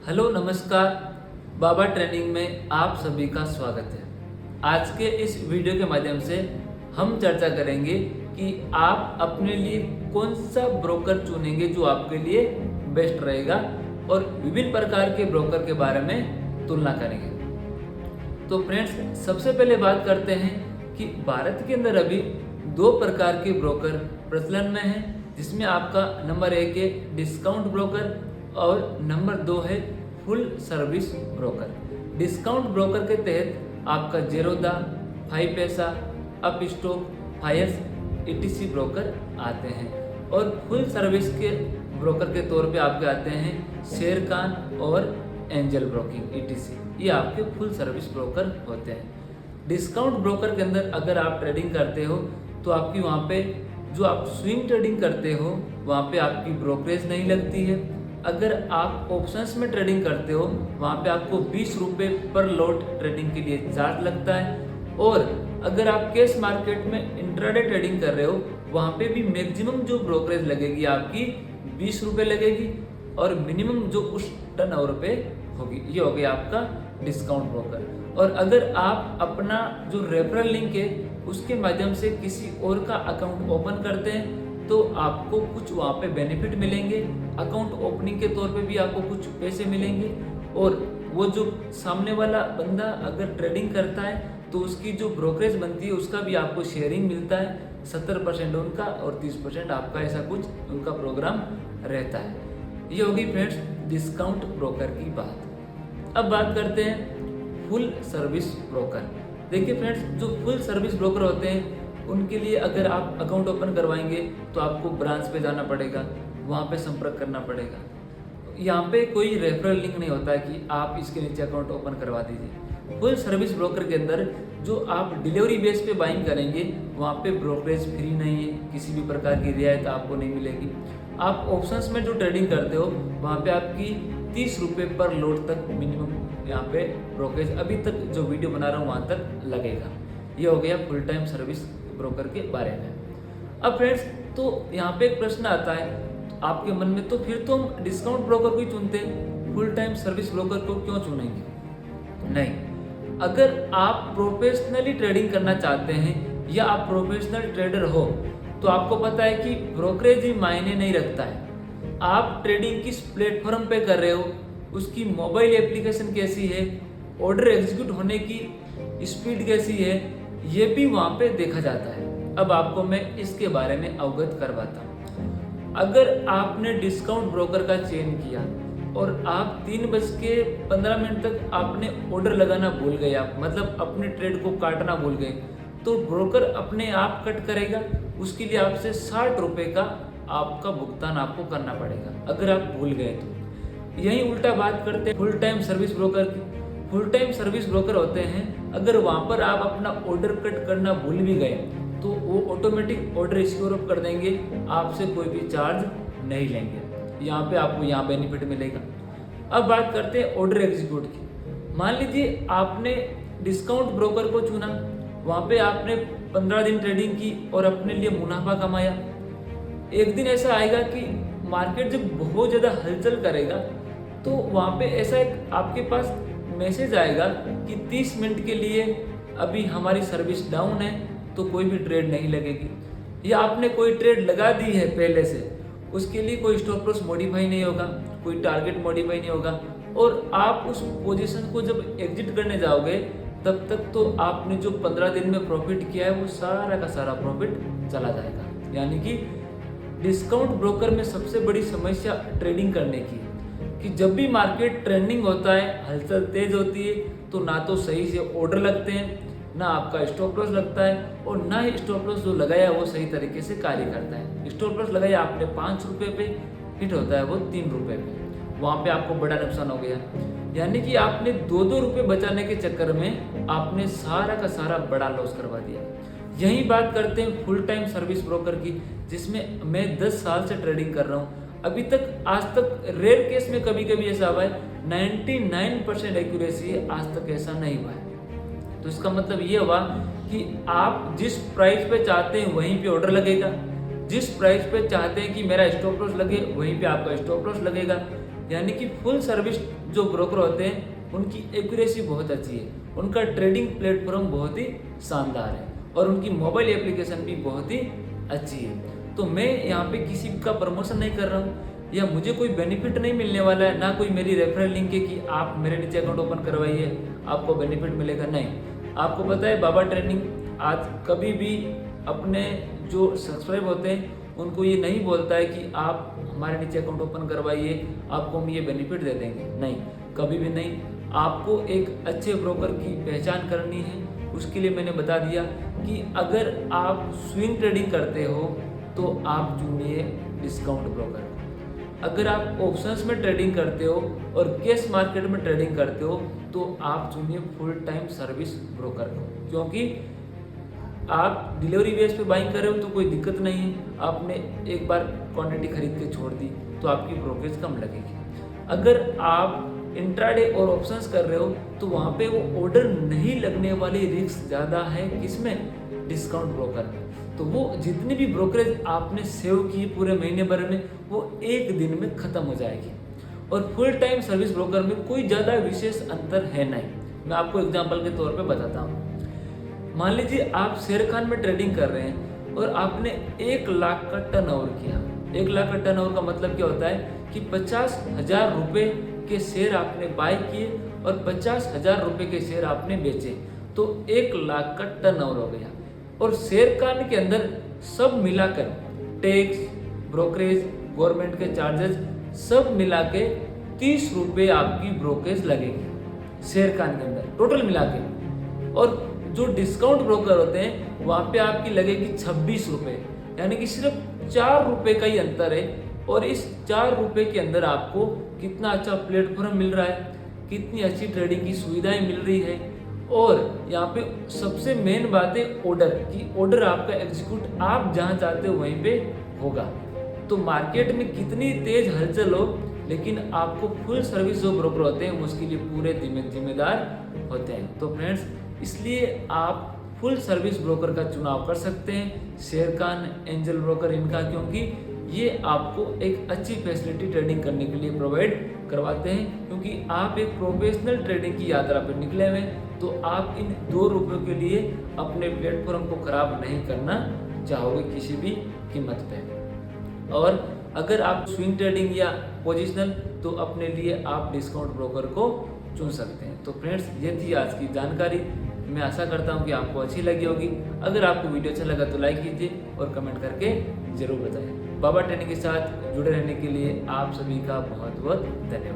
Hello नमस्कार। बाबा training में आप सभी का स्वागत है। आज के इस वीडियो के माध्यम से हम चर्चा करेंगे कि आप अपने लिए कौन सा ब्रोकर चुनेंगे जो आपके लिए बेस्ट रहेगा और विभिन्न प्रकार के ब्रोकर के बारे में तुलना करेंगे। तो फ्रेंड्स, सबसे पहले बात करते हैं कि भारत के अंदर अभी दो प्रकार के ब्रोकर प्रचलन में हैं, जिसमें आपका नंबर 1 है डिस्काउंट ब्रोकर और नंबर 2 है full service broker. Discount broker के तहत आपका Zerodha, 5 Paisa, Upstox, Fyers, ETC broker आते हैं और फुल सर्विस के ब्रोकर के तौर पे आपके आते हैं शेरखान और एंजल ब्रोकिंग ईटीसी। ये आपके फुल सर्विस ब्रोकर होते हैं। डिस्काउंट ब्रोकर के अंदर अगर आप ट्रेडिंग करते हो तो आपकी वहाँ पे जो आप स्विंग ट्रेडिंग करते हो वहाँ पे आपकी ब्रोकरेज नहीं लगती है। अगर आप ऑप्शंस में ट्रेडिंग करते हो वहाँ पे आपको 20 रुपये पर लॉट ट्रेडिंग के लिए चार्ज लगता है। और अगर आप कैश मार्केट में इंट्राडे ट्रेडिंग कर रहे हो वहाँ पे भी मैक्सिमम जो ब्रोकरेज लगेगी आपकी 20 रुपये लगेगी और मिनिमम जो उस टर्नओवर पे होगी। ये हो गया आपका डिस्काउंट ब्रोकर। और अगर आप अपना जो रेफरल लिंक है उसके माध्यम से किसी और का अकाउंट ओपन करते हैं तो आपको कुछ वहाँ पे बेनिफिट मिलेंगे। अकाउंट ओपनिंग के तौर पे भी आपको कुछ पैसे मिलेंगे और वो जो सामने वाला बंदा अगर ट्रेडिंग करता है तो उसकी जो ब्रोकरेज बनती है उसका भी आपको शेयरिंग मिलता है। 70% उनका और 30% आपका, ऐसा कुछ उनका प्रोग्राम रहता है। ये होगी फ्रेंड्स डिस्काउंट ब्रोकर की बात। अब बात करते हैं फुल सर्विस ब्रोकर। देखिए फ्रेंड्स, जो फुल सर्विस ब्रोकर होते हैं उनके लिए अगर आप अकाउंट ओपन करवाएंगे तो आपको ब्रांच पे जाना पड़ेगा, वहाँ पे संपर्क करना पड़ेगा। यहाँ पे कोई रेफरल लिंक नहीं होता है कि आप इसके नीचे अकाउंट ओपन करवा दीजिए। फुल सर्विस ब्रोकर के अंदर जो आप डिलीवरी बेस पे बाइंग करेंगे वहाँ पे ब्रोकरेज फ्री नहीं है, किसी भी प्रकार की रियायत आपको नहीं मिलेगी। आप ऑप्शंस में जो ट्रेडिंग करते हो वहाँ पे आपकी 30 रुपये पर लोड तक मिनिमम यहाँ पे ब्रोकरेज अभी तक जो वीडियो बना रहा हूँ वहाँ तक लगेगा। ये हो गया फुल टाइम सर्विस ब्रोकर के बारे में। अब फ्रेंड्स, तो यहाँ पे एक प्रश्न आता है आपके मन में, तो फिर तो हम डिस्काउंट ब्रोकर को ही चुनते हैं, फुल टाइम सर्विस ब्रोकर को क्यों चुनेंगे? नहीं, अगर आप प्रोफेशनली ट्रेडिंग करना चाहते हैं या आप प्रोफेशनल ट्रेडर हो तो आपको पता है कि ब्रोकरेज ही मायने नहीं रखता है। आप ट्रेडिंग किस प्लेटफॉर्म पे कर रहे हो, उसकी मोबाइल एप्लीकेशन कैसी है, ऑर्डर एग्जीक्यूट होने की स्पीड कैसी है, ये भी वहाँ पे देखा जाता है। अब आपको मैं इसके बारे में अवगत करवाता हूँ। अगर आपने डिस्काउंट ब्रोकर का चयन किया और आप 3:15 तक आपने ऑर्डर लगाना भूल गए, आप मतलब अपने ट्रेड को काटना भूल गए, तो ब्रोकर अपने आप कट करेगा। उसके लिए आपसे 60 रुपये का आपका भुगतान आपको करना पड़ेगा अगर आप भूल गए तो। यही उल्टा बात करते हैं फुल टाइम सर्विस ब्रोकर की। फुल टाइम सर्विस ब्रोकर होते हैं, अगर वहाँ पर आप अपना ऑर्डर कट करना भूल भी गए तो वो ऑटोमेटिक ऑर्डर स्कोर अप कर देंगे, आपसे कोई भी चार्ज नहीं लेंगे। यहाँ पे आपको यहाँ बेनिफिट मिलेगा। अब बात करते हैं ऑर्डर एग्जीक्यूट की। मान लीजिए आपने डिस्काउंट ब्रोकर को चुना, वहाँ पे आपने 15 दिन ट्रेडिंग की और अपने लिए मुनाफा कमाया। एक दिन ऐसा आएगा कि मार्केट जब बहुत ज़्यादा हलचल करेगा तो वहाँ पे ऐसा एक आपके पास मैसेज आएगा कि 30 मिनट के लिए अभी हमारी सर्विस डाउन है तो कोई भी ट्रेड नहीं लगेगी। या आपने कोई ट्रेड लगा दी है पहले से, उसके लिए कोई स्टॉप लॉस मॉडिफाई नहीं होगा, कोई टारगेट मॉडिफाई नहीं होगा और आप उस पोजीशन को जब एग्जिट करने जाओगे तब तक तो आपने जो 15 दिन में प्रॉफिट किया है वो सारा का सारा प्रॉफिट चला जाएगा। यानी कि डिस्काउंट ब्रोकर में सबसे बड़ी समस्या ट्रेडिंग करने की कि जब भी मार्केट ट्रेंडिंग होता है, हलचल तेज होती है, तो ना तो सही से ऑर्डर लगते हैं, ना आपका स्टॉप लॉस लगता है और ना ही स्टॉप लॉस जो लगाया वो सही तरीके से कार्य करता है। स्टॉप लॉस लगाया आपने 5 रुपये पे, हिट होता है वो 3 रुपये पे, वहाँ पे आपको बड़ा नुकसान हो गया। यानी कि आपने 2-2 रुपये बचाने के चक्कर में आपने सारा का सारा बड़ा लॉस करवा दिया। यही बात करते हैं फुल टाइम सर्विस ब्रोकर की, जिसमें मैं 10 साल से ट्रेडिंग कर रहा हूँ। अभी तक आज तक रेयर केस में कभी कभी ऐसा हुआ है, 99% एक्यूरेसी है, आज तक ऐसा नहीं हुआ है। तो इसका मतलब ये हुआ कि आप जिस प्राइस पे चाहते हैं वहीं पे ऑर्डर लगेगा, जिस प्राइस पे चाहते हैं कि मेरा स्टॉप लॉस लगे वहीं पे आपका स्टॉप लॉस लगेगा। यानी कि फुल सर्विस जो ब्रोकर होते हैं उनकी एक्यूरेसी बहुत अच्छी है, उनका ट्रेडिंग प्लेटफॉर्म बहुत ही शानदार है और उनकी मोबाइल एप्लीकेशन भी बहुत ही अच्छी है। तो मैं यहाँ पे किसी का प्रमोशन नहीं कर रहा हूँ या मुझे कोई बेनिफिट नहीं मिलने वाला है, ना कोई मेरी रेफरल लिंक है कि आप मेरे नीचे अकाउंट ओपन करवाइए आपको बेनिफिट मिलेगा। नहीं, आपको पता है बाबा ट्रेनिंग आज कभी भी अपने जो सब्सक्राइब होते हैं उनको ये नहीं बोलता है कि आप हमारे नीचे अकाउंट ओपन करवाइए आपको हम ये बेनिफिट दे देंगे। नहीं, कभी भी नहीं। आपको एक अच्छे ब्रोकर की पहचान करनी है। उसके लिए मैंने बता दिया कि अगर आप स्विंग ट्रेडिंग करते हो तो आप चुनिए डिस्काउंट ब्रोकर। अगर आप ऑप्शंस में ट्रेडिंग करते हो और कैश मार्केट में ट्रेडिंग करते हो तो आप चुनिए फुल टाइम सर्विस ब्रोकर को, क्योंकि आप डिलीवरी बेस पे बाइंग कर रहे हो तो कोई दिक्कत नहीं है। आपने एक बार क्वांटिटी खरीद के छोड़ दी तो आपकी ब्रोकरेज कम लगेगी। अगर आप इंट्राडे और ऑप्शंस कर रहे हो तो वहाँ पे वो ऑर्डर नहीं लगने वाली रिस्क ज़्यादा है किसमें, डिस्काउंट ब्रोकर में। तो वो जितनी भी ब्रोकरेज आपने सेव की पूरे महीने भर में वो एक दिन में ख़त्म हो जाएगी। और फुल टाइम सर्विस ब्रोकर में कोई ज़्यादा विशेष अंतर है नहीं। मैं आपको एग्जाम्पल के तौर पर बताता हूँ। मान लीजिए आप शेर खान में ट्रेडिंग कर रहे हैं और आपने 1 लाख का टर्नओवर किया। 1 लाख का टर्नओवर का मतलब क्या होता है कि 50,000 रुपये के शेयर आपने बाय किए और 50,000 रुपये के शेयर आपने बेचे, तो 1 लाख का टर्नओवर हो गया। और शेर खान के अंदर सब मिलाकर टैक्स, ब्रोकरेज, गवर्नमेंट के चार्जेस सब मिला के 30 रुपये आपकी ब्रोकरेज लगेगी शेर खान के अंदर टोटल मिला के। और जो डिस्काउंट ब्रोकर होते हैं वहाँ पे आपकी लगेगी 26 रुपये, यानी कि सिर्फ 4 रुपये का ही अंतर है। और इस 4 रुपये के अंदर आपको कितना अच्छा प्लेटफॉर्म मिल रहा है, कितनी अच्छी ट्रेडिंग की सुविधाएं मिल रही है। और यहाँ पे सबसे मेन बात है ऑर्डर की, ऑर्डर आपका एग्जीक्यूट आप जहाँ चाहते हो वहीं पे होगा। तो मार्केट में कितनी तेज हलचल हो लेकिन आपको फुल सर्विस जो ब्रोकर होते हैं उसके लिए पूरे जिम्मेदार होते हैं। तो फ्रेंड्स, इसलिए आप फुल सर्विस ब्रोकर का चुनाव कर सकते हैं, शेर खान, एंजल ब्रोकर इनका, क्योंकि ये आपको एक अच्छी फैसिलिटी ट्रेडिंग करने के लिए प्रोवाइड करवाते हैं। क्योंकि आप एक प्रोफेशनल ट्रेडिंग की यात्रा पर निकले हुए तो आप इन 2 रुपयों के लिए अपने प्लेटफॉर्म को खराब नहीं करना चाहोगे किसी भी कीमत पे। और अगर आप स्विंग ट्रेडिंग या पोजिशनल तो अपने लिए आप डिस्काउंट ब्रोकर को चुन सकते हैं। तो फ्रेंड्स, ये थी आज की जानकारी। मैं आशा करता हूँ कि आपको अच्छी लगी होगी। अगर आपको वीडियो अच्छा लगा तो लाइक कीजिए और कमेंट करके जरूर बताएं। बाबा ट्रेनिंग के साथ जुड़े रहने के लिए आप सभी का बहुत बहुत धन्यवाद।